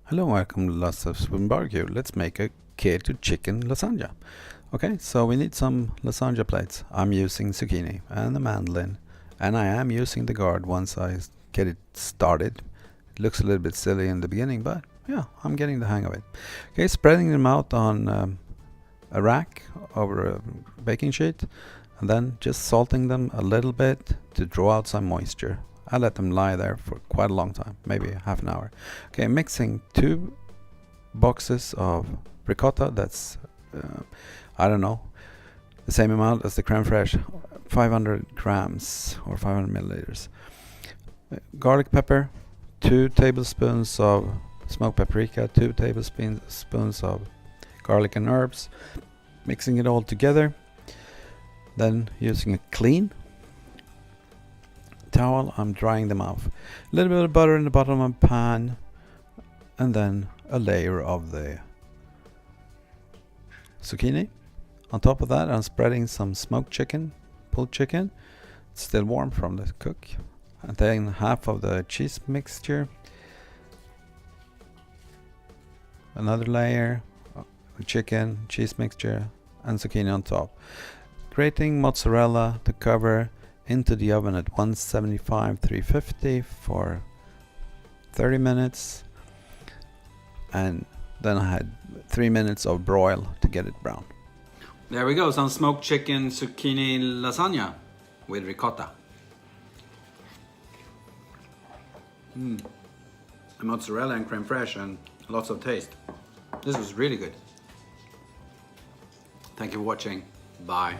Hello, welcome to Lots of Spoon Barbecue. Let's make a keto chicken lasagna. Okay, so we need some lasagna plates. I'm using zucchini and a mandolin, and I am using the guard once I get it started. It looks a little bit silly in the beginning, but yeah, I'm getting the hang of it. Okay, spreading them out on a rack over a baking sheet, and then just salting them a little bit to draw out some moisture. I let them lie there for quite a long time, maybe half an hour. Okay, mixing 2 boxes of ricotta. That's I don't know, the same amount as the creme fraiche, 500 grams or 500 milliliters. Garlic pepper, 2 tablespoons of smoked paprika, 2 tablespoons of garlic and herbs. Mixing it all together. Then using a clean towel, I'm drying them off. A little bit of butter in the bottom of a pan, and then a layer of the zucchini. On top of that, I'm spreading some smoked chicken, pulled chicken. It's still warm from the cook. And then half of the cheese mixture. Another layer of chicken, cheese mixture, and zucchini on top. Grating mozzarella to cover into the oven at 175 350 for 30 minutes, and then I had 3 minutes of broil to get it brown. There we go, some smoked chicken zucchini lasagna with ricotta. The mozzarella and creme fraiche and lots of taste. This was really good. Thank you for watching. Bye.